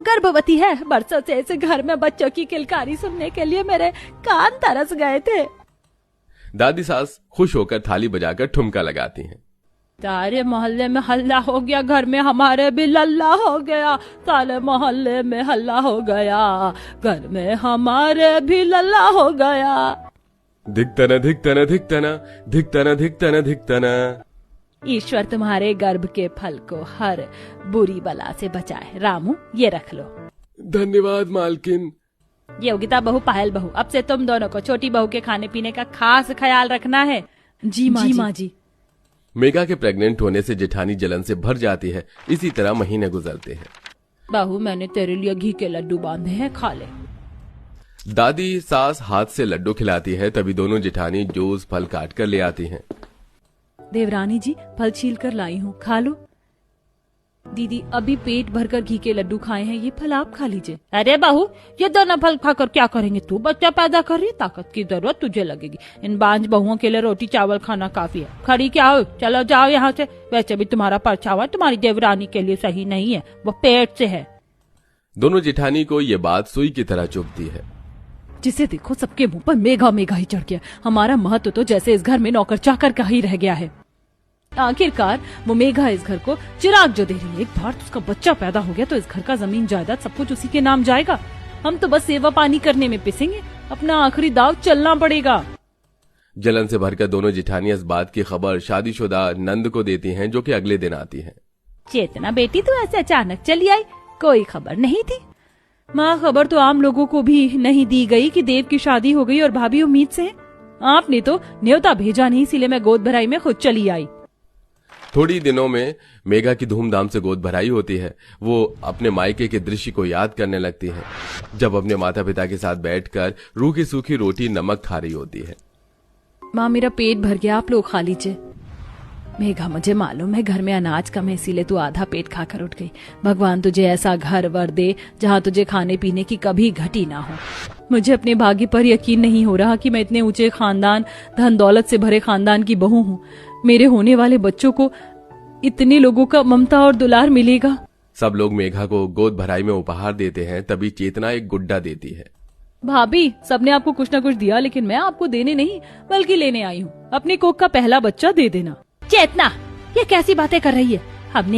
गर्भवती है। बरसों से इस घर में बच्चों की किलकारी सुनने के लिए मेरे कान तरस गए थे। दादी सास खुश होकर थाली बजाकर ठुमका लगाती हैं। सारे मोहल्ले में हल्ला हो गया, घर में हमारे भी लल्ला हो गया। सारे मोहल्ले में हल्ला हो गया, घर में हमारे भी लल्ला हो गया। धिकतना धिकतना धिकतना धिकतना धिकतना धिकतना। ईश्वर तुम्हारे गर्भ के फल को हर बुरी बला से बचाए। रामू, ये रख लो। धन्यवाद मालकिन। योगिता बहू, पायल बहू, अब से तुम दोनों को छोटी बहू के खाने पीने का खास ख्याल रखना है। जी माँ जी। मेघा के प्रेग्नेंट होने से जेठानी जलन से भर जाती है। इसी तरह महीने गुजरते हैं। बहू, मैंने तेरे लिए घी के लड्डू बांधे हैं, खा ले। दादी सास हाथ से लड्डू खिलाती है, तभी दोनों जेठानी जूस फल काट कर ले आती हैं। देवरानी जी, फल छील कर लाई हूँ, खा लो। दीदी, अभी पेट भरकर घी के लड्डू खाए हैं, ये फल आप खा लीजिए। अरे बहू, ये दोनों फल खाकर क्या करेंगे? तू बच्चा पैदा कर रही है, ताकत की जरूरत तुझे लगेगी। इन बांझ बहुओं के लिए रोटी चावल खाना काफी है। खड़ी क्या हो, चलो जाओ यहाँ से। वैसे भी तुम्हारा परछावा तुम्हारी देवरानी के लिए सही नहीं है, वो पेट से है। दोनों जेठानी को ये बात सुई की तरह चुभती है। जिसे देखो सबके मुंह पर मेघा मेघा ही चढ़ गया। हमारा महत्व तो जैसे इस घर में नौकर चाकर का ही रह गया है। आखिरकार वो मेघा इस घर को चिराग जो दे रही है। एक बार तो उसका बच्चा पैदा हो गया तो इस घर का जमीन जायदाद सब कुछ उसी के नाम जाएगा। हम तो बस सेवा पानी करने में पिसेंगे, अपना आखिरी दाव चलना पड़ेगा। जलन से भरकर दोनों जेठानियां इस बात की खबर शादीशुदा नंद को देती हैं, जो कि अगले दिन आती है। चेतना बेटी, तू ऐसे अचानक चली आई, कोई खबर नहीं थी? माँ, खबर तो आम लोगों को भी नहीं दी गई कि देव की शादी हो गई और भाभी उम्मीद से है। आपने तो न्योता भेजा नहीं, इसीलिए मैं गोद भराई में खुद चली आई। थोड़ी दिनों में मेघा की धूमधाम से गोद भराई होती है। वो अपने मायके के दृश्य को याद करने लगती है, जब अपने माता पिता के साथ बैठकर रूखी सूखी रोटी नमक खा रही होती है। माँ, मेरा पेट भर गया, आप लोग खा लीजिए। मेघा, मुझे मालूम है घर में अनाज कम है, इसीलिए तू आधा पेट खाकर उठ गई। भगवान तुझे ऐसा घर वर दे जहाँ तुझे खाने पीने की कभी घटी ना हो। मुझे अपने भाग्य पर यकीन नहीं हो रहा कि मैं इतने ऊंचे खानदान, धन दौलत से भरे खानदान की बहू हूँ। मेरे होने वाले बच्चों को इतने लोगों का ममता और दुलार मिलेगा। सब लोग मेघा को गोद भराई में उपहार देते हैं, तभी चेतना एक गुड्डा देती है। भाभी, सबने आपको कुछ न कुछ दिया, लेकिन मैं आपको देने नहीं बल्कि लेने आई हूँ। अपनी कोख का पहला बच्चा दे देना। चेतना, ये कैसी बातें कर रही है? हमने